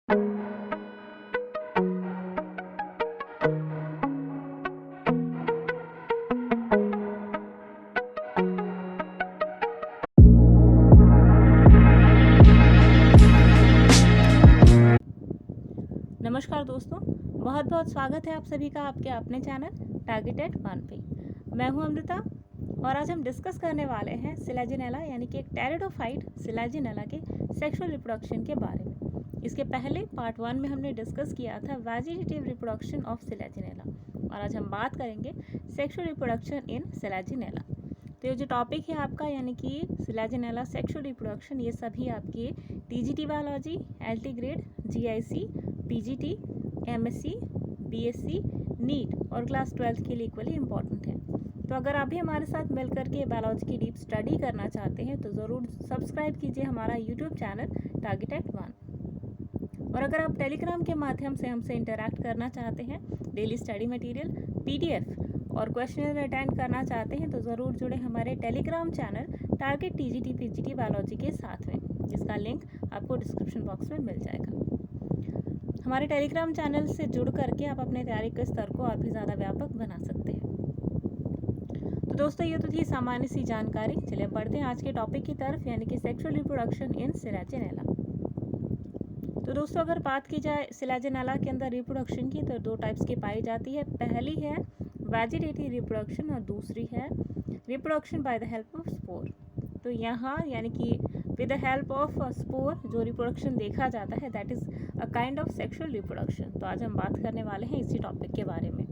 नमस्कार दोस्तों, बहुत बहुत स्वागत है आप सभी का आपके अपने चैनल टारगेटेड वन पे। मैं हूं अमृता और आज हम डिस्कस करने वाले हैं सिलेजिनेला यानी कि एक टेरिडोफाइट सिलेजिनेला के सेक्सुअल रिप्रोडक्शन के बारे में। इसके पहले पार्ट 1 में हमने डिस्कस किया था वेजिटेटिव रिप्रोडक्शन ऑफ सिलेजिनेला और आज हम बात करेंगे सेक्सुअल रिप्रोडक्शन इन सिलेजिनेला। तो ये जो टॉपिक है आपका यानी कि सिलेजिनेला सेक्सुअल रिप्रोडक्शन, ये सभी आपके TGT biology, LT grade, GIC, PGT, MSc, BSc, NEET और क्लास 12 के लिए इक्वली इम्पॉर्टेंट है। तो अगर आप भी हमारे साथ मिलकर के बायोलॉजी की डीप स्टडी करना चाहते हैं तो ज़रूर सब्सक्राइब कीजिए हमारा यूट्यूब चैनल टारगेटेड वन। और अगर आप टेलीग्राम के माध्यम से हमसे इंटरैक्ट करना चाहते हैं, डेली स्टडी मटेरियल, पीडीएफ और क्वेश्चन अटेंड करना चाहते हैं तो ज़रूर जुड़े हमारे Telegram channel target TGT PGT biology के साथ में, जिसका लिंक आपको डिस्क्रिप्शन बॉक्स में मिल जाएगा। हमारे टेलीग्राम चैनल से जुड़ करके आप अपने तैयारी के स्तर को और भी ज़्यादा व्यापक बना सकते हैं। तो दोस्तों, ये तो थी सामान्य सी जानकारी। चलिए बढ़ते हैं आज के टॉपिक की तरफ यानी कि सेक्सुअल रिप्रोडक्शन इन सिलेजिनेला। तो दोस्तों, अगर बात की जाए सिलेजिनेला के अंदर रिप्रोडक्शन की तो दो टाइप्स की पाई जाती है। पहली है वेजिटेटिव रिप्रोडक्शन और दूसरी है reproduction by the help of spore. तो यहाँ यानी कि with the help of spore जो रिप्रोडक्शन देखा जाता है that is a kind of sexual reproduction. तो आज हम बात करने वाले हैं इसी टॉपिक के बारे में।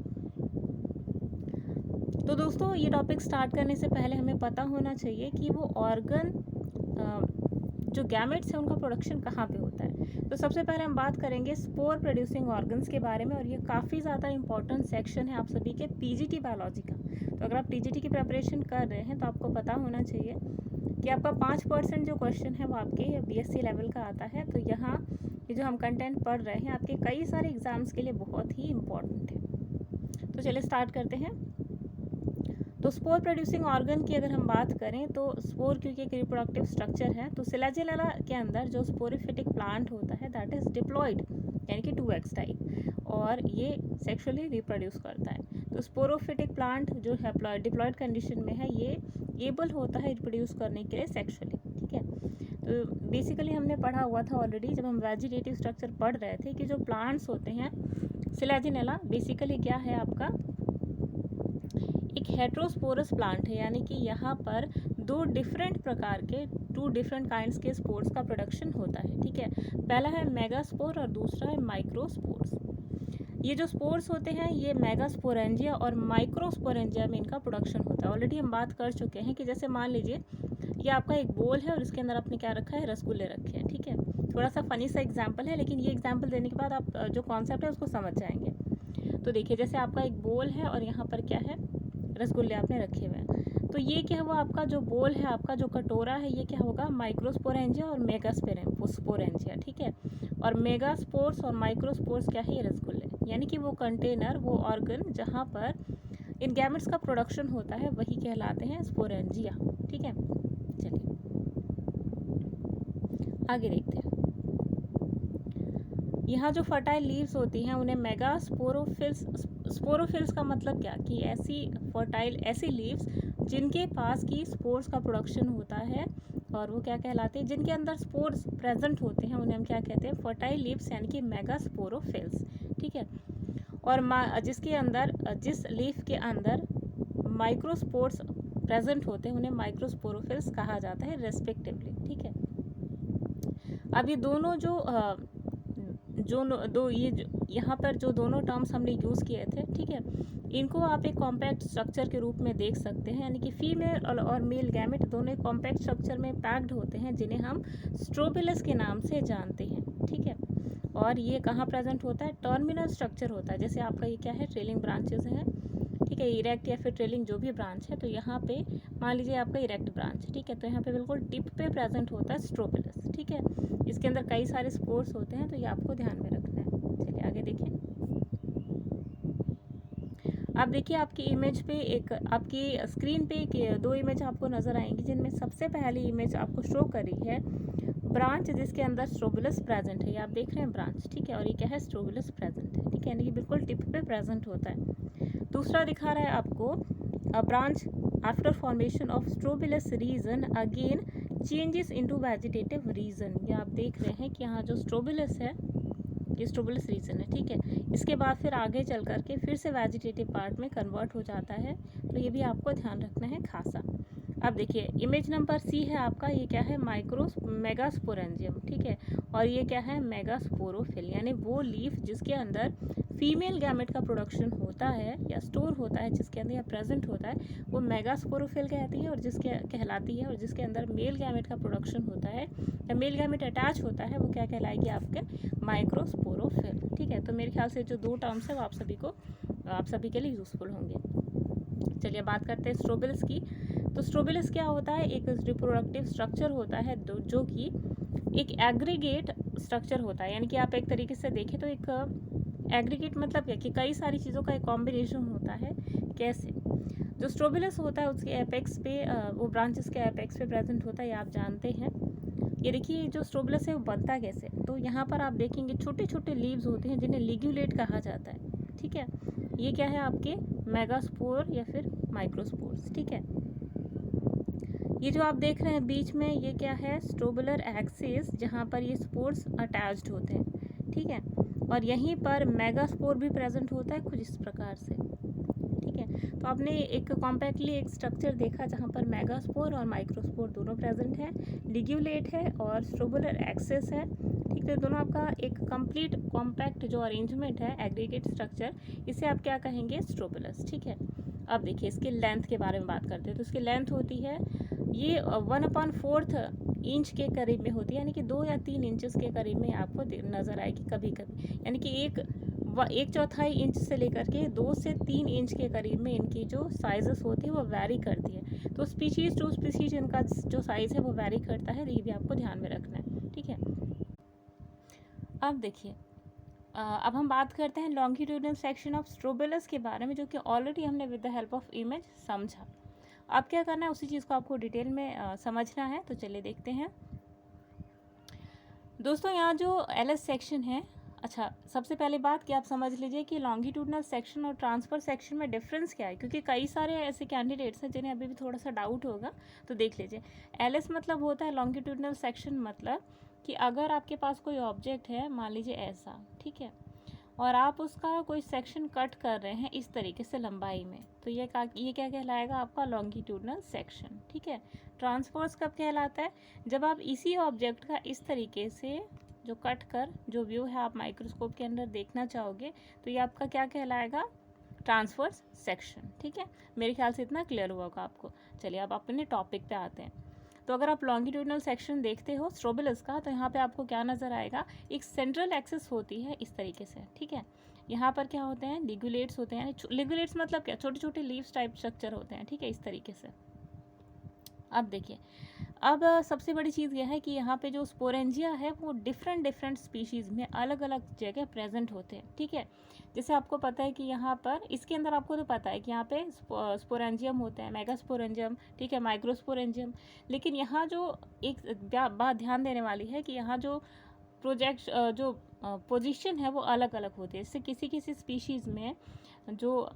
तो दोस्तों, ये टॉपिक स्टार्ट करने से पहले हमें पता होना चाहिए कि वो ऑर्गन जो गैमेट्स हैं उनका प्रोडक्शन कहाँ पे होता है। तो सबसे पहले हम बात करेंगे स्पोर प्रोड्यूसिंग ऑर्गन्स के बारे में और ये काफ़ी ज़्यादा इंपॉर्टेंट सेक्शन है आप सभी के पीजीटी बायोलॉजी का। तो अगर आप टीजीटी की प्रिपरेशन कर रहे हैं तो आपको पता होना चाहिए कि आपका 5% जो क्वेश्चन है वो आपके बीएससी लेवल का आता है। तो यहाँ ये जो हम कंटेंट पढ़ रहे हैं आपके कई सारे एग्जाम्स के लिए बहुत ही इम्पॉर्टेंट है। तो चलिए स्टार्ट करते हैं। तो स्पोर प्रोड्यूसिंग ऑर्गन की अगर हम बात करें तो स्पोर क्योंकि एक रिप्रोडक्टिव स्ट्रक्चर है, तो सिलेजिनेला के अंदर जो स्पोरिफिटिक प्लांट होता है दैट इज डिप्लॉयड यानी कि 2x टाइप और ये सेक्सुअली रिप्रोड्यूस करता है। तो स्पोरोफिटिक प्लांट जो है डिप्लॉयड कंडीशन में है ये एबल होता है रिप्रोड्यूस करने के लिए सेक्सुअली। ठीक है, तो बेसिकली हमने पढ़ा हुआ था ऑलरेडी जब हम वेजिटेटिव स्ट्रक्चर पढ़ रहे थे कि जो प्लांट्स होते हैं सिलेजिनेला बेसिकली क्या है आपका एक हेट्रोस्पोरस प्लांट है, यानी कि यहाँ पर दो डिफरेंट प्रकार के टू डिफरेंट काइंड्स के स्पोर्स का प्रोडक्शन होता है। ठीक है, पहला है मेगास्पोर और दूसरा है माइक्रोस्पोर्स। ये जो स्पोर्स होते हैं ये मेगास्पोरेंजिया और माइक्रोस्पोरेंजिया में इनका प्रोडक्शन होता है। ऑलरेडी हम बात कर चुके हैं कि जैसे मान लीजिए ये आपका एक बोल है और इसके अंदर आपने क्या रखा है, रसगुल्ले रखे हैं। ठीक है, थोड़ा सा फनी सा एग्जाम्पल है लेकिन ये एग्जाम्पल देने के बाद आप जो कॉन्सेप्ट है उसको समझ जाएंगे। तो देखिए जैसे आपका एक बोल है और यहाँ पर क्या है, रसगुल्ले आपने रखे हुए हैं। तो ये क्या हुआ, आपका जो बोल है, आपका जो कटोरा है, ये क्या होगा माइक्रोस्पोरेंजिया और मेगास्पोरेंजिया। ठीक है, और मेगास्पोर्स और माइक्रोस्पोर्स क्या है, ये रसगुल्ले, यानी कि वो कंटेनर वो ऑर्गन जहाँ पर इन गैमेट्स का प्रोडक्शन होता है वही कहलाते हैं स्पोरेंजिया। ठीक है, चलिए आगे देखते हैं। यहाँ जो फर्टाइल लीव्स होती हैं उन्हें मेगा स्पोरोफिल्स का मतलब क्या कि ऐसी फर्टाइल ऐसी लीव्स जिनके पास की स्पोर्स का प्रोडक्शन होता है और वो क्या कहलाते हैं, जिनके अंदर स्पोर्स प्रेजेंट होते हैं उन्हें हम क्या कहते हैं, फर्टाइल लीव्स यानी कि मेगा स्पोरोफिल्स। ठीक है, और जिसके अंदर जिस लीफ के अंदर माइक्रोस्पोर्स प्रेजेंट होते हैं उन्हें माइक्रोस्पोरोफिल्स कहा जाता है रेस्पेक्टिवली। ठीक है, अब ये दोनों यहाँ पर जो दोनों टर्म्स हमने यूज़ किए थे, ठीक है, इनको आप एक कॉम्पैक्ट स्ट्रक्चर के रूप में देख सकते हैं, यानी कि फीमेल और मेल गैमेट दोनों एक कॉम्पैक्ट स्ट्रक्चर में पैक्ड होते हैं जिन्हें हम स्ट्रोबिलस के नाम से जानते हैं। ठीक है, और ये कहाँ प्रेजेंट होता है, टर्मिनल स्ट्रक्चर होता है। जैसे आपका ये क्या है, ट्रेलिंग ब्रांचेस हैं। ठीक है, इरेक्ट या फिर ट्रेलिंग जो भी ब्रांच है, तो यहाँ पे मान लीजिए आपका इरेक्ट ब्रांच। ठीक है, तो यहाँ पे बिल्कुल टिप पे प्रेजेंट होता है स्ट्रोबिलस। ठीक है, इसके अंदर कई सारे स्पोर्स होते हैं तो ये आपको ध्यान में रखना है। चलिए आगे देखें। आप देखिए आपकी इमेज पे आपकी स्क्रीन पे दो इमेज आपको नज़र आएंगी जिनमें सबसे पहली इमेज आपको शो करी है ब्रांच जिसके अंदर स्ट्रोबिलस प्रेजेंट है, ये आप देख रहे हैं ब्रांच, ठीक है, और ये क्या है, स्ट्रोबिलस प्रेजेंट है, ठीक है, यानी कि बिल्कुल टिप पे प्रेजेंट होता है। दूसरा दिखा रहा है आपको a branch after formation of strobilus region again changes into vegetative region. ये आप देख रहे हैं कि यहाँ जो स्ट्रोबिलस है, ये स्ट्रोबिलस रीजन है, ठीक है, इसके बाद फिर आगे चल करके फिर से वेजिटेटिव पार्ट में कन्वर्ट हो जाता है, तो ये भी आपको ध्यान रखना है खासा। अब देखिए इमेज नंबर सी है आपका, ये क्या है, मेगास्पोरेंजियम, ठीक है, और ये क्या है, मेगास्पोरोफिल, यानी वो लीफ जिसके अंदर फीमेल गैमेट का प्रोडक्शन होता है या स्टोर होता है, जिसके अंदर या प्रेजेंट होता है, वो मेगास्पोरोफिल कहती है, और जिसके कहलाती है, और जिसके अंदर मेल गैमेट का प्रोडक्शन होता है या मेल गैमेट अटैच होता है, वो क्या कहलाएगी आपके माइक्रोस्पोरोफिल, ठीक है। तो मेरे ख्याल से जो दो टर्म्स है वो आप सभी के लिए यूजफुल होंगे। चलिए बात करते हैं स्ट्रोबिलस की। तो स्ट्रोबिलस क्या होता है, एक रिप्रोडक्टिव स्ट्रक्चर होता है जो कि एक एग्रीगेट स्ट्रक्चर होता है, यानी कि आप एक तरीके से देखें तो एक एग्रीगेट मतलब क्या कि कई सारी चीज़ों का एक कॉम्बिनेशन होता है। कैसे, जो स्ट्रोबिलस होता है उसके एपेक्स पे वो ब्रांचेस के एपेक्स पे प्रेजेंट होता है, ये आप जानते हैं। ये देखिए जो स्ट्रोबिलस है वो बनता कैसे, तो यहाँ पर आप देखेंगे छोटे छोटे लीव्स होते हैं जिन्हें लिग्यूलेट कहा जाता है, ठीक है। ये क्या है आपके मेगास्पोर या फिर माइक्रोस्पोर्स, ठीक है। ये जो आप देख रहे हैं बीच में, ये क्या है, स्ट्रोबुलर एक्सिस, जहाँ पर ये स्पोर्स अटैच्ड होते हैं, ठीक है, और यहीं पर मेगास्पोर भी प्रेजेंट होता है कुछ इस प्रकार से, ठीक है। तो आपने एक कॉम्पैक्टली एक स्ट्रक्चर देखा जहाँ पर मेगास्पोर और माइक्रोस्पोर दोनों प्रेजेंट है, लिग्यूलेट है और स्ट्रोबुलर एक्सिस है, ठीक है। दोनों आपका एक कंप्लीट कॉम्पैक्ट जो अरेंजमेंट है, एग्रीगेट स्ट्रक्चर, इसे आप क्या कहेंगे, स्ट्रोबुलस, ठीक है। अब देखिए इसकी लेंथ के बारे में बात करते हैं, तो इसकी लेंथ होती है ये 1/4 इंच के करीब में होती है, यानी कि 2 या 3 इंचेस के करीब में आपको नज़र आएगी कभी कभी, यानी कि एक चौथाई इंच से लेकर के 2 से 3 इंच के करीब में इनकी जो साइजेस होती है वो वैरी करती है। तो स्पीशीज़ टू स्पीशीज़ इनका जो साइज़ है वो वैरी करता है, ये भी आपको ध्यान में रखना है, ठीक है। अब देखिए अब हम बात करते हैं लॉन्गिट्यूडनल सेक्शन ऑफ स्ट्रोबिलस के बारे में, जो कि ऑलरेडी हमने with the help of image समझा। अब क्या करना है, उसी चीज़ को आपको डिटेल में समझना है, तो चलिए देखते हैं। दोस्तों यहाँ जो एलएस सेक्शन है, अच्छा सबसे पहले बात कि आप समझ लीजिए कि लॉन्गिट्यूडनल सेक्शन और ट्रांसफर सेक्शन में डिफरेंस क्या है, क्योंकि कई सारे ऐसे कैंडिडेट्स हैं जिन्हें अभी भी थोड़ा सा डाउट होगा, तो देख लीजिए। एलएस मतलब होता है लॉन्गिट्यूडनल सेक्शन, मतलब कि अगर आपके पास कोई ऑब्जेक्ट है, मान लीजिए ऐसा, ठीक है, और आप उसका कोई सेक्शन कट कर रहे हैं इस तरीके से लंबाई में, तो ये क्या कहलाएगा आपका लॉन्गिट्यूडनल सेक्शन, ठीक है। ट्रांसवर्स कब कहलाता है, जब आप इसी ऑब्जेक्ट का इस तरीके से जो कट कर जो व्यू है आप माइक्रोस्कोप के अंदर देखना चाहोगे, तो ये आपका क्या कहलाएगा, ट्रांसवर्स सेक्शन, ठीक है। मेरे ख्याल से इतना क्लियर हुआ होगा आपको। चलिए अब अपने टॉपिक पे आते हैं। तो अगर आप लॉन्गिट्यूडनल सेक्शन देखते हो स्ट्रोबिलस का, तो यहाँ पे आपको क्या नज़र आएगा, एक सेंट्रल एक्सिस होती है इस तरीके से, ठीक है। यहाँ पर क्या होते हैं, लिगुलेट्स होते हैं, लिगुलेट्स मतलब क्या, छोटे छोटे लीव्स टाइप स्ट्रक्चर होते हैं, ठीक है, इस तरीके से। अब देखिए, अब सबसे बड़ी चीज़ यह है कि यहाँ पे जो स्पोरेंजिया है वो डिफरेंट स्पीशीज़ में अलग अलग जगह प्रेजेंट होते हैं, ठीक है। जैसे आपको पता है कि यहाँ पर इसके अंदर आपको तो पता है कि यहाँ पे स्पोरेंजियम होते हैं, मेगास्पोरेंजियम, ठीक है, माइक्रोस्पोरेंजियम, लेकिन यहाँ जो एक बात ध्यान देने वाली है कि यहाँ जो पोजीशन है वो अलग अलग होती है। जैसे किसी किसी स्पीशीज़ में जो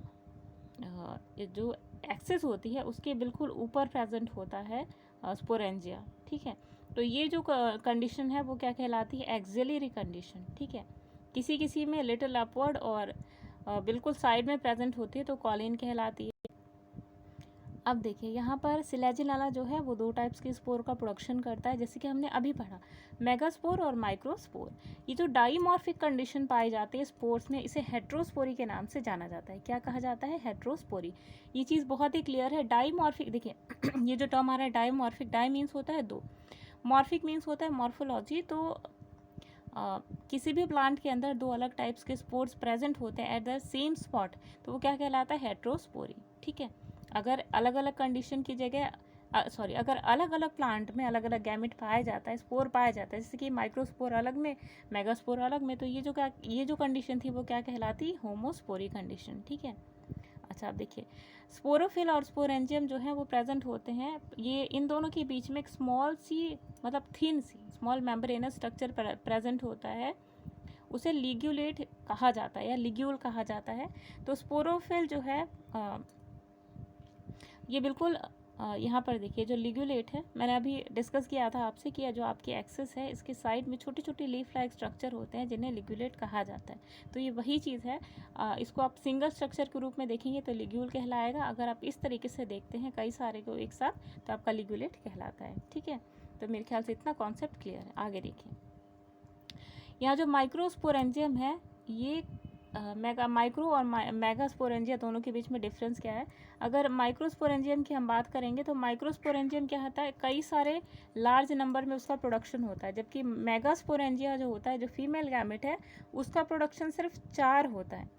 एक्सेस होती है उसके बिल्कुल ऊपर प्रेजेंट होता है स्पोरेंजिया, ठीक है। तो ये जो कंडीशन है वो क्या कहलाती है, एक्सिलरी कंडीशन, ठीक है। किसी किसी में लिटिल अपवर्ड और बिल्कुल साइड में प्रेजेंट होती है तो कॉलिन कहलाती है। अब देखिए यहाँ पर सिलेजिनाला जो है वो 2 टाइप्स के स्पोर का प्रोडक्शन करता है, जैसे कि हमने अभी पढ़ा, मेगास्पोर और माइक्रोस्पोर। ये जो डाइमॉर्फिक कंडीशन पाई जाती है स्पोर्स में, इसे हेट्रोस्पोरी के नाम से जाना जाता है। क्या कहा जाता है, हेट्रोस्पोरी। ये चीज़ बहुत ही क्लियर है। डाइमॉर्फिक देखिए ये जो टर्म आ रहा है डाइमॉर्फिक, डाई मीन्स होता है 2, मॉर्फिक मीन्स होता है मॉर्फोलॉजी। तो किसी भी प्लांट के अंदर 2 अलग टाइप्स के स्पोर्स प्रेजेंट होते हैं एट द सेम स्पॉट, तो वो क्या कहलाता है, हेट्रोस्पोरी, ठीक है। अगर अलग अलग कंडीशन की जगह अगर अलग अलग प्लांट में अलग अलग गैमेट पाया जाता है, स्पोर पाया जाता है, जैसे कि माइक्रोस्पोर अलग में, मेगास्पोर अलग में, तो ये जो कंडीशन थी वो क्या कहलाती, होमोस्पोरी कंडीशन, ठीक है। अच्छा आप देखिए, स्पोरोफिल और स्पोरेंजियम जो है वो प्रेजेंट होते हैं, ये इन दोनों के बीच में एक स्मॉल सी मतलब thin C small membranous structure present होता है, उसे लिग्यूलेट कहा जाता है या लिग्यूल कहा जाता है। तो स्पोरोफिल जो है ये बिल्कुल यहाँ पर देखिए जो लिग्यूलेट है, मैंने अभी डिस्कस किया था आपसे कि जो आपकी एक्सिस है इसके साइड में छोटे छोटे लीफ लाइक स्ट्रक्चर होते हैं जिन्हें लिग्यूलेट कहा जाता है। तो ये वही चीज़ है, इसको आप सिंगल स्ट्रक्चर के रूप में देखेंगे तो लिग्यूल कहलाएगा, अगर आप इस तरीके से देखते हैं कई सारे को एक साथ तो आपका लिग्यूलेट कहलाता है। ठीक है, तो मेरे ख्याल से इतना कॉन्सेप्ट क्लियर है। आगे देखिए, यहाँ जो माइक्रोस्पोरेंजियम है ये माइक्रो और मेगास्पोरेंजिया दोनों के बीच में डिफरेंस क्या है। अगर माइक्रोस्पोरेंजियम की हम बात करेंगे तो माइक्रोस्पोरेंजियम क्या होता है, कई सारे लार्ज नंबर में उसका प्रोडक्शन होता है, जबकि मेगास्पोरेंजिया जो होता है, जो फीमेल गैमेट है, उसका प्रोडक्शन सिर्फ 4 होता है।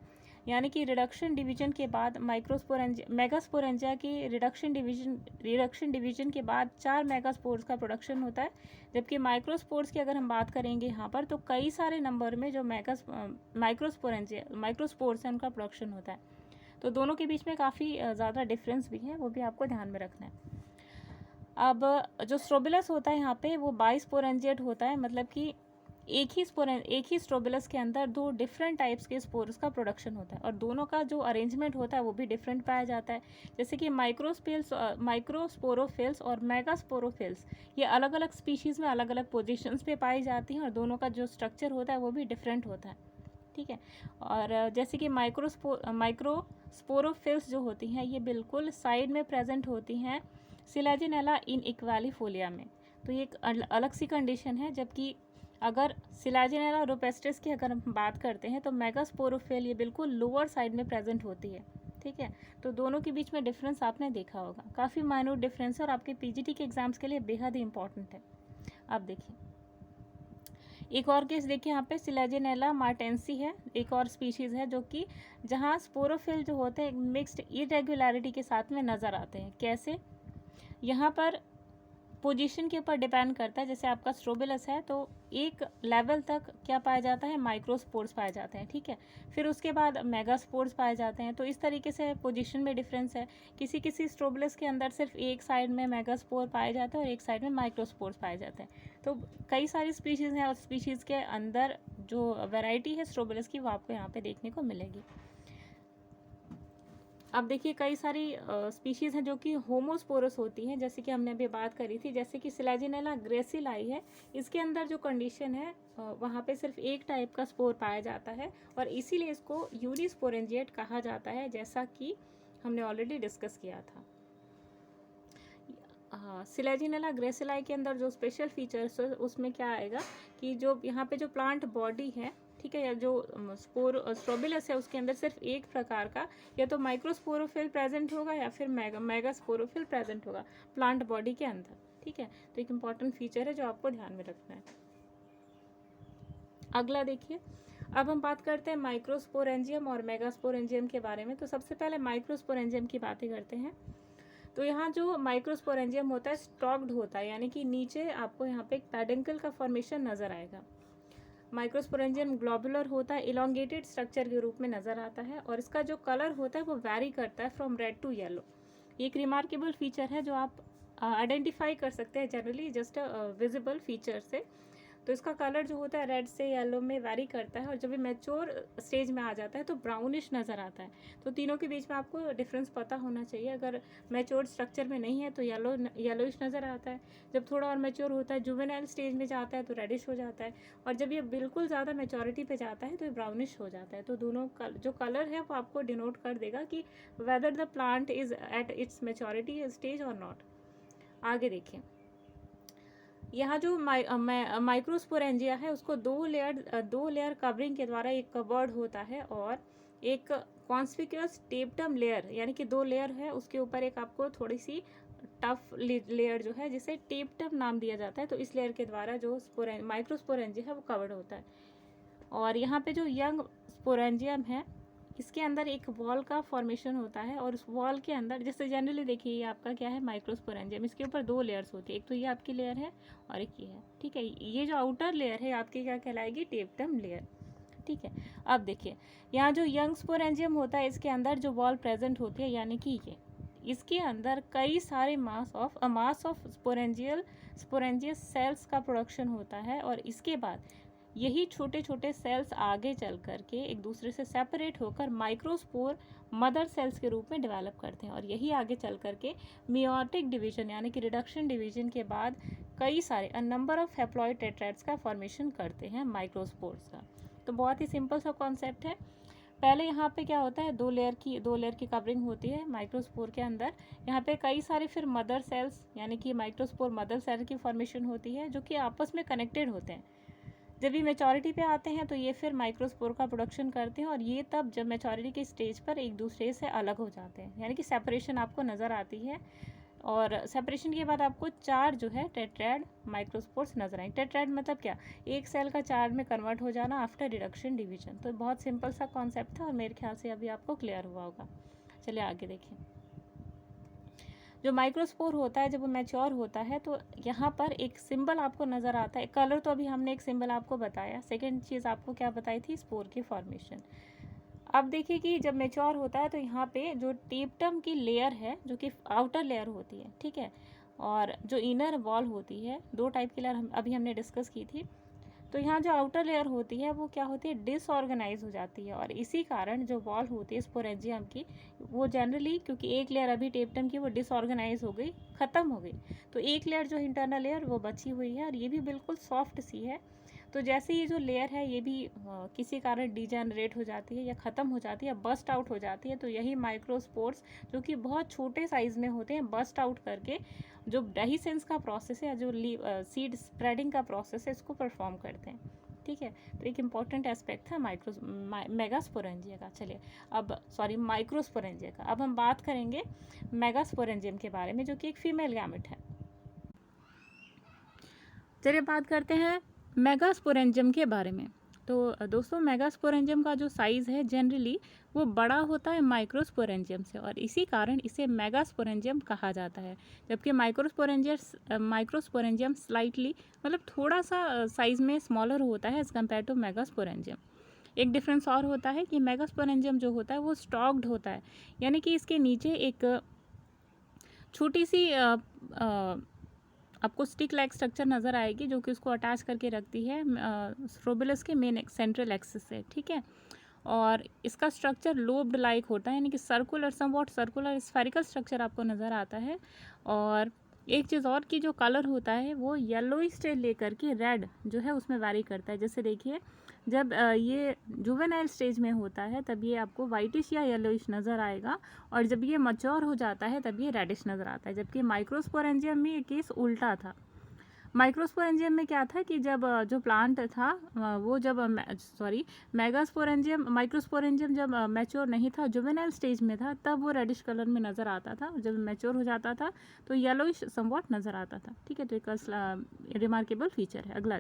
यानी कि रिडक्शन डिवीजन के बाद मेगास्पोरेंजिया की रिडक्शन डिवीजन के बाद 4 मेगास्पोर्स का प्रोडक्शन होता है, जबकि माइक्रोस्पोर्स की अगर हम बात करेंगे यहाँ पर तो कई सारे नंबर में जो माइक्रोस्पोर्स हैं उनका प्रोडक्शन होता है। तो दोनों के बीच में काफ़ी ज़्यादा डिफरेंस भी है, वो भी आपको ध्यान में रखना है। अब जो स्ट्रोबिलस होता है यहाँ पे वो बाइस्पोरेंजिएट होता है, मतलब कि एक ही स्ट्रोबिलस के अंदर 2 डिफरेंट टाइप्स के स्पोर्स का प्रोडक्शन होता है और दोनों का जो अरेंजमेंट होता है वो भी डिफरेंट पाया जाता है। जैसे कि माइक्रोस्पोरोफिल्स और मेगास्पोरोफिल्स ये अलग अलग स्पीशीज़ में अलग अलग पोजीशंस पे पाई जाती हैं और दोनों का जो स्ट्रक्चर होता है वो भी डिफरेंट होता है। ठीक है, और जैसे कि माइक्रोस्पोरोफिल्स जो होती हैं ये बिल्कुल साइड में प्रेजेंट होती हैं सिलेजिनेला इन इक्वालीफोलिया में, तो ये एक अलग सी कंडीशन है। जबकि अगर सिलेजिनेला रुपेस्ट्रिस की अगर हम बात करते हैं तो मेगास्पोरोफिल ये बिल्कुल लोअर साइड में प्रेजेंट होती है। ठीक है, तो दोनों के बीच में डिफरेंस आपने देखा होगा, काफ़ी माइन्यूट डिफरेंस है और आपके पीजीटी के एग्जाम्स के लिए बेहद ही इंपॉर्टेंट है। अब देखिए एक और केस देखिए, यहाँ पे सिलेजिनेला मार्टेंसी है, एक और स्पीशीज़ है जो कि जहाँ स्पोरोफिल जो होते हैं मिक्स्ड इरेगुलरिटी के साथ में नज़र आते हैं। कैसे, यहाँ पर पोजीशन के ऊपर डिपेंड करता है। जैसे आपका स्ट्रोबिलस है तो एक लेवल तक क्या पाया जाता है, माइक्रोस्पोर्स पाए जाते हैं। ठीक है, फिर उसके बाद मेगास्पोर्स पाए जाते हैं। तो इस तरीके से पोजीशन में डिफरेंस है। किसी किसी स्ट्रोबिलस के अंदर सिर्फ एक साइड में मेगास्पोर पाए जाते हैं और एक साइड में माइक्रोस्पोर्स पाए जाते हैं। तो कई सारी स्पीशीज़ हैं और स्पीशीज़ के अंदर जो वैरायटी है स्ट्रोबिलस की वो आपको यहाँ पे देखने को मिलेगी। अब देखिए कई सारी स्पीशीज़ हैं जो कि होमोस्पोरस होती हैं, जैसे कि हमने अभी बात करी थी, जैसे कि सिलेजिनेला ग्रेसिलाई है, इसके अंदर जो कंडीशन है वहाँ पे सिर्फ एक टाइप का स्पोर पाया जाता है और इसीलिए इसको यूनिस्पोरेंजिएट कहा जाता है, जैसा कि हमने ऑलरेडी डिस्कस किया था। सिलेजिनेला ग्रेसिलाई के अंदर जो स्पेशल फीचर्स है उसमें क्या आएगा कि जो यहाँ पे जो प्लांट बॉडी है, ठीक है, या जो स्ट्रोबिलस है उसके अंदर सिर्फ एक प्रकार का या तो माइक्रोस्पोरोफिल प्रेजेंट होगा या फिर मेगास्पोरोफिल प्रेजेंट होगा प्लांट बॉडी के अंदर। ठीक है, तो एक इम्पॉर्टेंट फीचर है जो आपको ध्यान में रखना है। अगला देखिए, अब हम बात करते हैं माइक्रोस्पोरेंजियम और मेगास्पोरेंजियम के बारे में। तो सबसे पहले माइक्रोस्पोरेंजियम की बातें करते हैं। तो यहाँ जो माइक्रोस्पोरेंजियम होता है स्टॉक्ड होता है, यानी कि नीचे आपको यहाँ पे एक पेडिंकल का फॉर्मेशन नज़र आएगा। माइक्रोस्पोरेंजियम ग्लोबुलर होता है, इलोंगेटेड स्ट्रक्चर के रूप में नज़र आता है और इसका जो कलर होता है वो वैरी करता है फ्रॉम रेड टू येलो। ये एक रिमार्केबल फीचर है जो आप आइडेंटिफाई कर सकते हैं जनरली जस्ट विजिबल फीचर से। तो इसका कलर जो होता है रेड से येलो में वैरी करता है और जब ये मैच्योर स्टेज में आ जाता है तो ब्राउनिश नज़र आता है। तो तीनों के बीच में आपको डिफरेंस पता होना चाहिए। अगर मैच्योर स्ट्रक्चर में नहीं है तो येलोइश नज़र आता है, जब थोड़ा और मैच्योर होता है जुवेनाइल स्टेज में जाता है तो रेडिश हो जाता है, और जब ये बिल्कुल ज़्यादा मैच्योरिटी पे जाता है तो ये ब्राउनिश हो जाता है। तो दोनों जो कलर है वो आपको डिनोट कर देगा कि whether the plant is at its maturity stage और नॉट। आगे देखिए, यहाँ जो माइक्रोस्पोरेंजिया है उसको दो लेयर कवरिंग के द्वारा एक कवर्ड होता है और एक कॉन्स्पिक्यूअस टेप्टम लेयर, यानी कि 2 लेयर है, उसके ऊपर एक आपको थोड़ी सी टफ लेयर जो है जिसे टेप्टम नाम दिया जाता है। तो इस लेयर के द्वारा जो माइक्रोस्पोरेंजिया है वो कवर्ड होता है। और यहाँ पे जो यंग स्पोरेंजियम है इसके अंदर एक वॉल का फॉर्मेशन होता है और उस वॉल के अंदर, जैसे जनरली देखिए ये आपका क्या है माइक्रोस्पोरेंजियम, इसके ऊपर 2 लेयर्स होती है, एक तो ये आपकी लेयर है और एक ये है। ठीक है, ये जो आउटर लेयर है आपकी क्या कहलाएगी, टेप्टम लेयर। ठीक है। अब देखिए यहाँ जो यंग स्पोरेंजियम होता है इसके अंदर जो वॉल प्रेजेंट होती है, यानी कि ये इसके अंदर कई सारे मास ऑफ स्पोरेंजियस सेल्स का प्रोडक्शन होता है, और इसके बाद यही छोटे छोटे सेल्स आगे चल करके एक दूसरे से सेपरेट होकर माइक्रोस्पोर मदर सेल्स के रूप में डेवलप करते हैं, और यही आगे चल करके मियोटिक डिवीजन यानी कि रिडक्शन डिवीजन के बाद कई सारे नंबर ऑफ हैप्लॉइड टेट्राइड्स का फॉर्मेशन करते हैं माइक्रोस्पोर्स का। तो बहुत ही सिंपल सा कॉन्सेप्ट है। पहले यहाँ पे क्या होता है, दो लेयर की कवरिंग होती है माइक्रोस्पोर के अंदर। यहाँ पे कई सारे फिर मदर सेल्स यानी कि माइक्रोस्पोर मदर सेल की फॉर्मेशन होती है जो कि आपस में कनेक्टेड होते हैं। जब ये मेचॉरिटी पे आते हैं तो ये फिर माइक्रोस्पोर का प्रोडक्शन करते हैं, और ये तब जब मेचॉरिटी के स्टेज पर एक दूसरे से अलग हो जाते हैं, यानी कि सेपरेशन आपको नज़र आती है। और सेपरेशन के बाद आपको 4 जो है टेट्राइड माइक्रोस्पोर्स नजर आएंगे। टेट्राइड मतलब क्या, एक सेल का 4 में कन्वर्ट हो जाना आफ्टर रिडक्शन डिवीजन। तो बहुत सिंपल सा कॉन्सेप्ट था और मेरे ख्याल से अभी आपको क्लियर हुआ होगा। चलिए आगे देखिए। जो माइक्रोस्पोर होता है जब वो मैच्योर होता है तो यहाँ पर एक सिंबल आपको नज़र आता है। कलर तो अभी हमने एक सिंबल आपको बताया। सेकेंड चीज़ आपको क्या बताई थी, स्पोर की फॉर्मेशन। अब देखिए कि जब मेच्योर होता है तो यहाँ पे जो टेप्टम की लेयर है जो कि आउटर लेयर होती है, ठीक है, और जो इनर वॉल होती है, 2 टाइप की लेयर अभी हमने डिस्कस की थी। तो यहाँ जो आउटर लेयर होती है वो क्या होती है, डिसऑर्गेनाइज हो जाती है, और इसी कारण जो वॉल होती है स्पोरेंजियम की वो जनरली, क्योंकि एक लेयर अभी टेप्टम की वो डिसऑर्गेनाइज हो गई, ख़त्म हो गई, तो एक लेयर जो इंटरनल लेयर वो बची हुई है, और ये भी बिल्कुल सॉफ्ट सी है। तो जैसे ये जो लेयर है ये भी किसी कारण डिजेनरेट हो जाती है या ख़त्म हो जाती है, बस्ट आउट हो जाती है, तो यही माइक्रोस्पोर्स जो कि बहुत छोटे साइज़ में होते हैं बस्ट आउट करके जो डेहिसेंस का प्रोसेस है या जो सीड स्प्रेडिंग का प्रोसेस है इसको परफॉर्म करते हैं, ठीक है। तो एक इम्पॉर्टेंट एस्पेक्ट था मेगास्पोरेंजिया का। चलिए अब माइक्रोस्पोरेंजिया का। अब हम बात करेंगे मेगास्पोरेंजियम के बारे में जो कि एक फीमेल गैमेट है। चलिए बात करते हैं मेगास्पोरेंजियम के बारे में। तो दोस्तों मेगास्पोरेंजियम का जो साइज़ है जनरली वो बड़ा होता है माइक्रोस्पोरेंजियम से, और इसी कारण इसे मेगास्पोरेंजियम कहा जाता है, जबकि माइक्रोस्पोरेंजियम स्लाइटली मतलब थोड़ा सा साइज़ में स्मॉलर होता है एज़ कम्पेयर टू मेगास्पोरेंजियम। एक डिफरेंस और होता है कि मेगास्पोरेंजियम जो होता है वो स्टॉक्ड होता है, यानी कि इसके नीचे एक छोटी सी आपको स्टिक लाइक स्ट्रक्चर नज़र आएगी जो कि उसको अटैच करके रखती है स्ट्रोबिलस के मेन सेंट्रल एक्सिस से, ठीक है। और इसका स्ट्रक्चर लोब्ड लाइक होता है, यानी कि सर्कुलर स्फेरिकल स्ट्रक्चर आपको नज़र आता है। और एक चीज़ और की जो कलर होता है वो येलोइश से लेकर के रेड जो है उसमें वैरी करता है। जैसे देखिए जब ये जुवेनाइल स्टेज में होता है तब ये आपको वाइटिश या येलोइश नज़र आएगा, और जब ये मैच्योर हो जाता है तब ये रेडिश नज़र आता है। जबकि माइक्रोस्पोरेंजियम में ये केस उल्टा था। माइक्रोस्पोरेंजियम में क्या था कि जब जो प्लांट था वो जब माइक्रोस्पोरेंजियम जब मैच्योर नहीं था, जुवेनाइल स्टेज में था, तब वो रेडिश कलर में नज़र आता था। जब मैच्योर हो जाता था तो येलोइश समवॉट नज़र आता था, ठीक है। तो एक रिमार्केबल फीचर है। अगला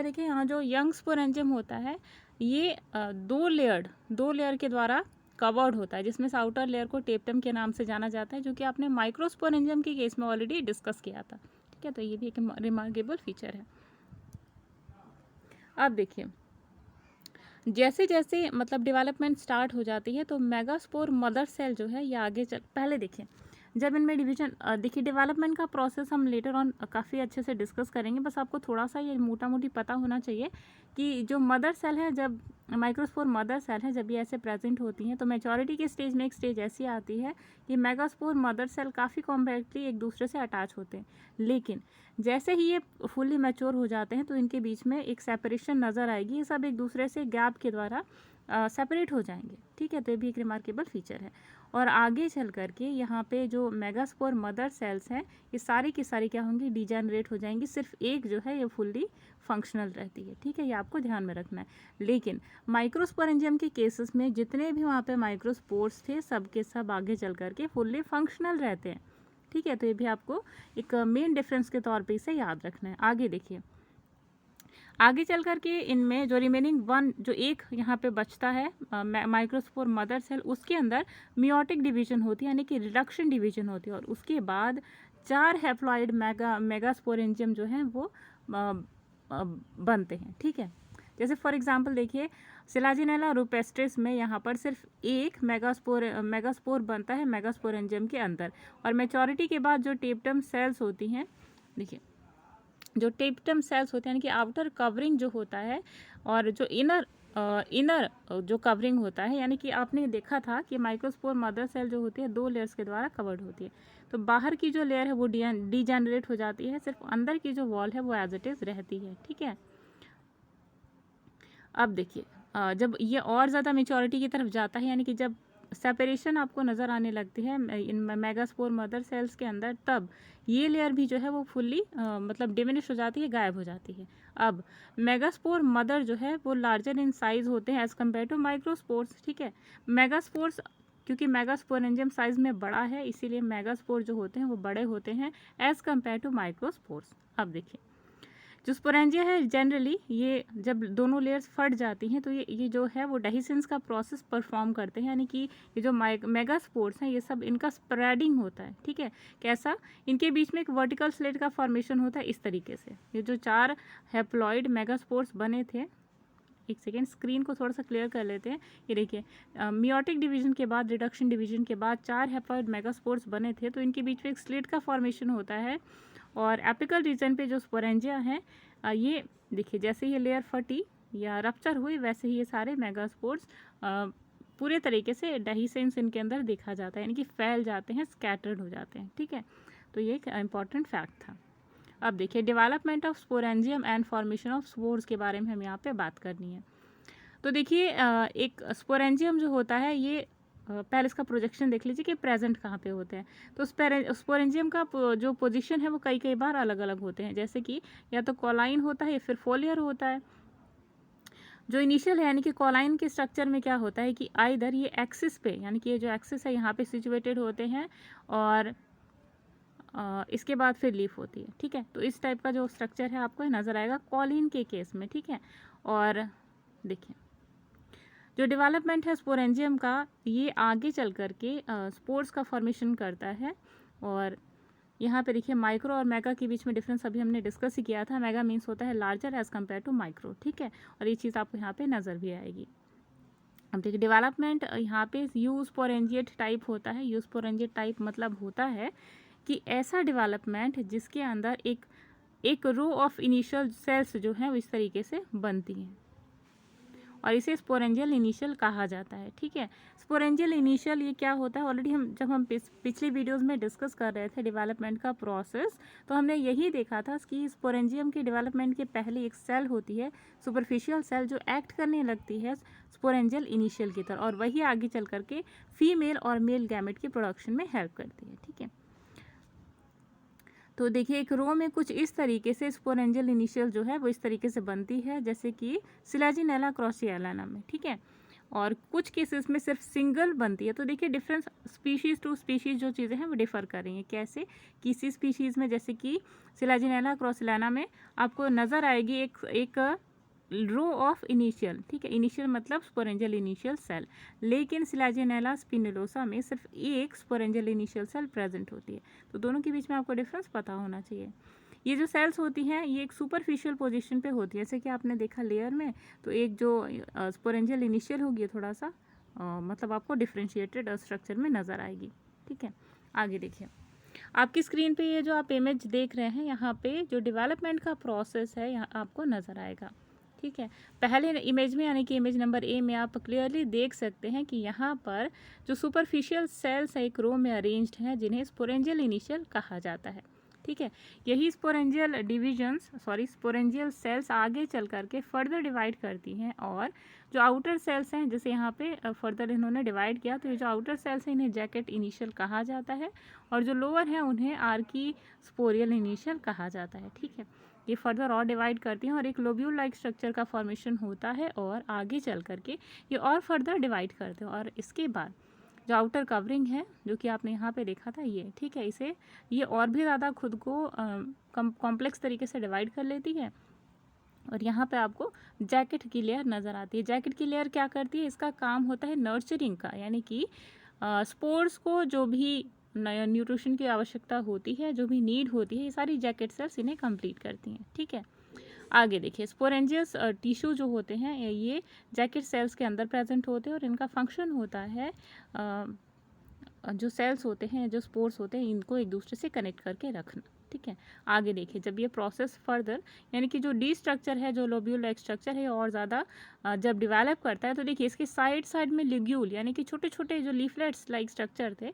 देखिए यहाँ जो यंग स्पोरेंजियम होता है ये 2 लेयर के द्वारा कवर्ड होता है, जिसमें से आउटर लेयर को टेप्टम के नाम से जाना जाता है, जो कि आपने माइक्रोस्पोरेंजियम के केस में ऑलरेडी डिस्कस किया था, ठीक है। तो ये भी एक रिमार्केबल फीचर है। अब देखिए जैसे जैसे मतलब डेवलपमेंट स्टार्ट हो जाती है तो मेगास्पोर मदर सेल जो है ये आगे पहले देखिए जब इनमें डिवीजन देखिए डेवलपमेंट का प्रोसेस हम लेटर ऑन काफ़ी अच्छे से डिस्कस करेंगे। बस आपको थोड़ा सा ये मोटा मोटी पता होना चाहिए कि जो मदर सेल है, जब माइक्रोस्पोर मदर सेल है जब ये ऐसे प्रेजेंट होती हैं तो मैच्योरिटी के स्टेज में एक स्टेज ऐसी आती है कि मेगास्पोर मदर सेल काफ़ी कॉम्पैक्टली एक दूसरे से अटैच होते हैं, लेकिन जैसे ही ये फुल्ली मैच्योर हो जाते हैं तो इनके बीच में एक सेपरेशन नज़र आएगी। ये सब एक दूसरे से गैप के द्वारा सेपरेट हो जाएंगे, ठीक है। तो ये भी एक रिमार्केबल फीचर है। और आगे चल करके यहाँ पे जो मेगास्पोर मदर सेल्स हैं ये सारी की सारी क्या होंगी, डिजेनरेट हो जाएंगी। सिर्फ एक जो है ये फुल्ली फंक्शनल रहती है, ठीक है। ये आपको ध्यान में रखना है। लेकिन माइक्रोस्पोरेंजियम के केसेस में जितने भी वहाँ पे माइक्रोस्पोर्स थे सब के सब आगे चल करके फुल्ली फंक्शनल रहते हैं, ठीक है। तो ये भी आपको एक मेन डिफरेंस के तौर पे इसे याद रखना है। आगे देखिए आगे चल कर के इनमें जो रिमेनिंग जो एक यहाँ पे बचता है माइक्रोस्पोर मदर सेल, उसके अंदर मियोटिक डिवीजन होती है, यानी कि रिडक्शन डिवीजन होती है, और उसके बाद 4 हैप्लॉइड मेगास्पोरेंजियम जो हैं वो बनते हैं। ठीक है, जैसे फॉर एग्जांपल देखिए सिलाजिनेला रुपेस्ट्रिस में यहाँ पर सिर्फ एक मेगास्पोर बनता है मेगास्पोरेंजियम के अंदर, और मैच्योरिटी के बाद जो टेप्टम सेल्स होती हैं, देखिए जो टेप्टम सेल्स होते हैं यानी कि आउटर कवरिंग जो होता है और जो इनर जो कवरिंग होता है, यानी कि आपने देखा था कि माइक्रोस्पोर मदर सेल जो होती है 2 लेयर्स के द्वारा कवर्ड होती है। तो बाहर की जो लेयर है वो डीजेनरेट हो जाती है, सिर्फ अंदर की जो वॉल है वो एज इट इज़ रहती है। ठीक है, अब देखिए जब ये और ज़्यादा मेच्योरिटी की तरफ जाता है, यानी कि जब सेपरेशन आपको नज़र आने लगती है इन मेगास्पोर मदर सेल्स के अंदर, तब ये लेयर भी जो है वो फुल्ली मतलब डिमिनिश हो जाती है, गायब हो जाती है। अब मेगास्पोर मदर जो है वो लार्जर इन साइज होते हैं एज़ कम्पेयर टू माइक्रोस्पोर्स। ठीक है, मेगास्पोर्स क्योंकि मेगास्पोरेंजियम साइज में बड़ा है, इसीलिए मेगास्पोर जो होते हैं वो बड़े होते हैं एज़ कम्पेयर टू माइक्रोस्पोर्स। अब देखिए जो स्पोरेंजिया है जनरली ये जब दोनों लेयर्स फट जाती हैं तो ये जो है वो डेहिसेंस का प्रोसेस परफॉर्म करते हैं, यानी कि ये जो मेगास्पोर्स हैं ये सब इनका स्प्रेडिंग होता है। ठीक है, कैसा, इनके बीच में एक वर्टिकल स्लेट का फॉर्मेशन होता है इस तरीके से। ये जो 4 हैप्लॉइड मेगास्पोर्स बने थे, एक सेकेंड स्क्रीन को थोड़ा सा क्लियर कर लेते हैं। ये देखिए मियोटिक डिवीजन के बाद रिडक्शन डिवीजन के बाद 4 हैप्लॉइड मेगास्पोर्स बने थे, तो इनके बीच में एक स्लेट का फॉर्मेशन होता है, और एपिकल रीजन पे जो स्पोरेंजिया हैं ये देखिए जैसे ये लेयर फटी या रप्चर हुई वैसे ही ये सारे मेगास्पोर्स पूरे तरीके से डेहिसेंस इनके अंदर देखा जाता है, यानी कि फैल जाते हैं, स्कैटर्ड हो जाते हैं। ठीक है, तो ये एक इम्पॉर्टेंट फैक्ट था। अब देखिए development of sporangium and formation of spores के बारे में हम यहाँ पे बात करनी है। तो देखिए एक स्पोरेंजियम जो होता है ये पहले इसका प्रोजेक्शन देख लीजिए कि प्रेजेंट कहाँ पे होते हैं। तो स्पोरेंजियम का जो पोजीशन है वो कई बार अलग अलग होते हैं, जैसे कि या तो कॉलाइन होता है या फिर फोलियर होता है। जो इनिशियल है यानी कि कॉलाइन के स्ट्रक्चर में क्या होता है कि आइदर ये एक्सिस पे, यानी कि ये जो एक्सिस है यहाँ पे सिचुएटेड होते हैं, और इसके बाद फिर लीफ होती है। ठीक है, तो इस टाइप का जो स्ट्रक्चर है आपको नज़र आएगा कॉलिन के केस में। ठीक है, और देखिए जो डेवलपमेंट है स्पोरेंजियम का ये आगे चल कर के स्पोर्स का फॉर्मेशन करता है। और यहाँ पे देखिए माइक्रो और मेगा के बीच में डिफरेंस अभी हमने डिस्कस ही किया था। मेगा मीन्स होता है larger as compare to micro. ठीक है, और ये चीज़ आपको यहाँ पे नज़र भी आएगी। अब देखिए डेवलपमेंट यहाँ पे यूस्पोरेंजिएट टाइप होता है। यूस्पोरेंजिएट टाइप मतलब होता है कि ऐसा डेवलपमेंट जिसके अंदर एक रो ऑफ इनिशियल सेल्स जो हैं वो इस तरीके से बनती हैं, और इसे स्पोरेंजियल इनिशियल कहा जाता है। ठीक है, स्पोरेंजियल इनिशियल ये क्या होता है, ऑलरेडी जब हम पिछली वीडियोस में डिस्कस कर रहे थे डेवलपमेंट का प्रोसेस, तो हमने यही देखा था कि स्पोरेंजियम की डेवलपमेंट के पहले एक सेल होती है सुपरफिशियल सेल जो एक्ट करने लगती है स्पोरेंजियल इनिशियल की तरह, और वही आगे चल करके फीमेल और मेल गैमेट की प्रोडक्शन में हेल्प करती है। ठीक है, तो देखिए एक रो में कुछ इस तरीके से स्पोरेंजियल इनिशियल जो है वो इस तरीके से बनती है, जैसे कि सिलाजिनेला क्रॉसिएलाना में। ठीक है, और कुछ केसेस में सिर्फ सिंगल बनती है। तो देखिए डिफरेंस स्पीशीज़ टू स्पीशीज़ जो चीज़ें हैं वो डिफ़र कर रही हैं। कैसे, किसी स्पीशीज़ में जैसे कि सिलाजिनेला क्रॉसिएलाना में आपको नज़र आएगी एक रो ऑफ इनिशियल। ठीक है, इनिशियल मतलब स्पोरेंजियल इनिशियल सेल, लेकिन सिलाजिनेला स्पिनुलोसा में सिर्फ एक स्पोरेंजियल इनिशियल सेल प्रेजेंट होती है। तो दोनों के बीच में आपको डिफरेंस पता होना चाहिए। ये जो सेल्स होती हैं ये एक सुपरफिशियल पोजीशन पे होती है, जैसे कि आपने देखा लेयर में, तो एक जो स्पोरेंजियल इनिशियल होगी थोड़ा सा मतलब आपको डिफ्रेंशिएटेड स्ट्रक्चर में नज़र आएगी। ठीक है, आगे देखिए आपकी स्क्रीन पे ये जो आप इमेज देख रहे हैं यहाँ पे जो डेवलपमेंट का प्रोसेस है यहाँ आपको नज़र आएगा। ठीक है, पहले इमेज में यानी कि इमेज नंबर ए में आप क्लियरली देख सकते हैं कि यहाँ पर जो सुपरफिशियल सेल्स एक रो में अरेंज्ड हैं जिन्हें स्पोरेंजियल इनिशियल कहा जाता है। ठीक है, यही स्पोरेंजियल सेल्स आगे चल करके फर्दर डिवाइड करती हैं, और जो आउटर सेल्स हैं जैसे यहाँ पे फर्दर इन्होंने डिवाइड किया, तो ये जो आउटर सेल्स हैं इन्हें जैकेट इनिशियल कहा जाता है, और जो लोअर हैं उन्हें आर्की स्पोरियल इनिशियल कहा जाता है। ठीक है, ये फर्दर और डिवाइड करती हैं और एक लोब्यूल लाइक स्ट्रक्चर का फॉर्मेशन होता है, और आगे चल करके ये और फर्दर डिवाइड करते हैं, और इसके बाद जो आउटर कवरिंग है जो कि आपने यहाँ पे देखा था ये, ठीक है, इसे ये और भी ज़्यादा खुद को कॉम्प्लेक्स तरीके से डिवाइड कर लेती है, और यहाँ पे आपको जैकेट की लेयर नज़र आती है। जैकेट की लेयर क्या करती है, इसका काम होता है नर्चरिंग का, यानी कि स्पोर्स को जो भी न्यूट्रिशन की आवश्यकता होती है, जो भी नीड होती है, ये सारी जैकेट सेल्स इन्हें कंप्लीट करती हैं। ठीक है, आगे देखिए, स्पोरेंजियस टिश्यू जो होते हैं ये जैकेट सेल्स के अंदर प्रेजेंट होते हैं और इनका फंक्शन होता है जो सेल्स होते हैं, जो स्पोर्स होते हैं, इनको एक दूसरे से कनेक्ट करके रखना। ठीक है, आगे देखिए, जब ये प्रोसेस फर्दर यानी कि जो डी स्ट्रक्चर है, जो लोब्यूल लाइक स्ट्रक्चर है और ज़्यादा जब डिवेलप करता है तो देखिए इसके साइड साइड में लिग्यूल यानी कि छोटे छोटे जो लीफलेट्स लाइक स्ट्रक्चर थे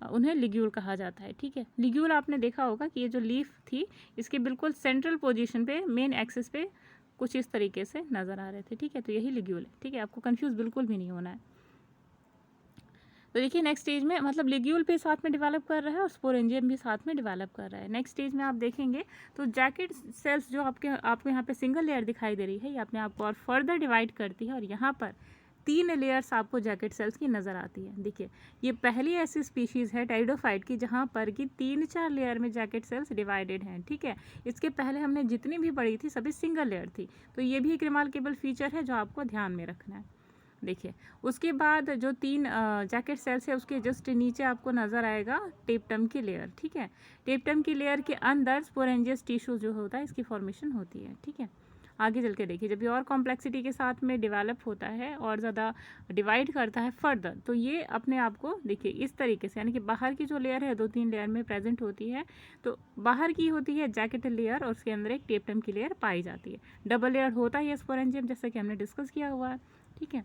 उन्हें लिग्यूल कहा जाता है। ठीक है, लिग्यूल आपने देखा होगा कि ये जो लीफ थी इसके बिल्कुल सेंट्रल पोजिशन पे, मेन एक्सिस पे कुछ इस तरीके से नज़र आ रहे थे। ठीक है, तो यही लिग्यूल है। ठीक है, आपको कन्फ्यूज़ बिल्कुल भी नहीं होना है। तो देखिए नेक्स्ट स्टेज में मतलब लिग्यूल भी साथ में डेवलप कर रहा है और स्पोरेंजियम भी साथ में डेवलप कर रहा है। नेक्स्ट स्टेज में आप देखेंगे तो जैकेट सेल्स जो आपको यहाँ पे सिंगल लेयर दिखाई दे रही है, ये अपने आप को और फर्दर डिवाइड करती है और यहाँ पर 3 लेयर्स आपको जैकेट सेल्स की नज़र आती है। देखिए ये पहली ऐसी स्पीशीज़ है टेरिडोफाइट की जहाँ पर कि 3-4 लेयर में जैकेट सेल्स डिवाइडेड हैं। ठीक है, इसके पहले हमने जितनी भी पढ़ी थी सभी सिंगल लेयर थी, तो ये भी एक रिमार्केबल फीचर है जो आपको ध्यान में रखना है। देखिए उसके बाद जो 3 जैकेट सेल्स है उसके जस्ट नीचे आपको नज़र आएगा टेप्टम की लेयर। ठीक है, टेप्टम की लेयर के अंदर स्पोरेंजियस टिश्यू जो होता है इसकी फॉर्मेशन होती है। ठीक है, आगे चल के देखिए जब ये और कॉम्प्लेक्सिटी के साथ में डेवलप होता है और ज़्यादा डिवाइड करता है फर्दर, तो ये अपने आप को देखिए इस तरीके से यानी कि बाहर की जो लेयर है 2-3 लेयर में प्रेजेंट होती है, तो बाहर की होती है जैकेट लेयर और उसके अंदर एक टेप्टम की लेयर पाई जाती है। डबल लेयर होता है स्पोरेंजियम जैसा कि हमने डिस्कस किया हुआ है। ठीक है,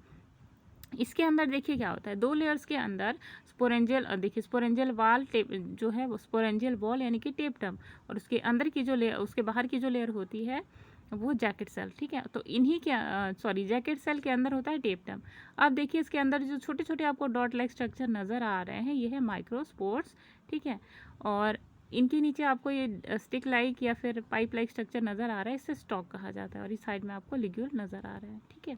इसके अंदर देखिए क्या होता है, 2 लेयर्स के अंदर स्पोरेंजियल देखिए स्पोरेंजियल वाल जो है वो स्पोरेंजियल वॉल यानी कि टेप्टम और उसके अंदर की जो लेयर, उसके बाहर की जो लेयर होती है वो जैकेट सेल। ठीक है, तो इन्हीं के जैकेट सेल के अंदर होता है टेप्टम। अब देखिए इसके अंदर जो छोटे छोटे आपको डॉट लाइक स्ट्रक्चर नज़र आ रहे हैं ये है माइक्रोस्पोर्स। ठीक है, और इनके नीचे आपको ये स्टिक लाइक या फिर पाइप लाइक स्ट्रक्चर नज़र आ रहा है, इससे स्टॉक कहा जाता है और इस साइड में आपको लिग्यूल नज़र आ रहा है। ठीक है,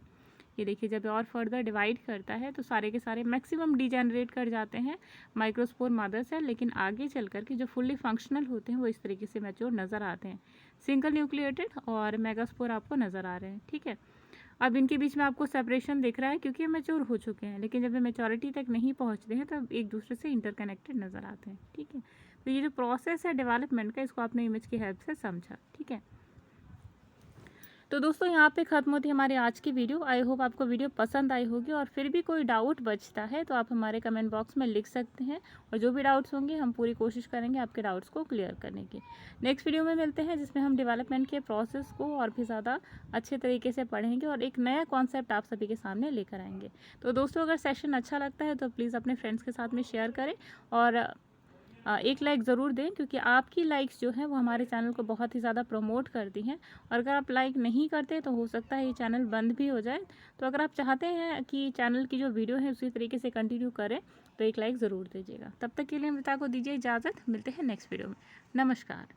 ये देखिए जब और फर्दर डिवाइड करता है तो सारे के सारे मैक्सिमम डिजेनरेट कर जाते हैं माइक्रोस्पोर मदर सेल, लेकिन आगे चल कर के जो फुल्ली फंक्शनल होते हैं वो इस तरीके से मैच्योर नज़र आते हैं। सिंगल न्यूक्लिएटेड और मेगास्पोर आपको नज़र आ रहे हैं। ठीक है, अब इनके बीच में आपको सेपरेशन दिख रहा है क्योंकि ये मैच्योर हो चुके हैं, लेकिन जब ये मैच्योरिटी तक नहीं पहुँचते हैं तब एक दूसरे से इंटरकनेक्टेड नज़र आते हैं। ठीक है, तो ये जो प्रोसेस है डेवलपमेंट का इसको आपने इमेज की हेल्प से समझा। ठीक है, तो दोस्तों यहाँ पे ख़त्म होती है हमारी आज की वीडियो। आई होप आपको वीडियो पसंद आई होगी और फिर भी कोई डाउट बचता है तो आप हमारे कमेंट बॉक्स में लिख सकते हैं और जो भी डाउट्स होंगे हम पूरी कोशिश करेंगे आपके डाउट्स को क्लियर करने की। नेक्स्ट वीडियो में मिलते हैं जिसमें हम डेवलपमेंट के प्रोसेस को और भी ज़्यादा अच्छे तरीके से पढ़ेंगे और एक नया कॉन्सेप्ट आप सभी के सामने लेकर आएंगे। तो दोस्तों अगर सेशन अच्छा लगता है तो प्लीज़ अपने फ्रेंड्स के साथ में शेयर करें और एक लाइक ज़रूर दें क्योंकि आपकी लाइक्स जो हैं वो हमारे चैनल को बहुत ही ज़्यादा प्रमोट करती हैं और अगर आप लाइक नहीं करते तो हो सकता है ये चैनल बंद भी हो जाए। तो अगर आप चाहते हैं कि चैनल की जो वीडियो है उसी तरीके से कंटिन्यू करें तो एक लाइक ज़रूर दीजिएगा। तब तक के लिए अमृता को दीजिए इजाज़त, मिलते हैं नेक्स्ट वीडियो में। नमस्कार।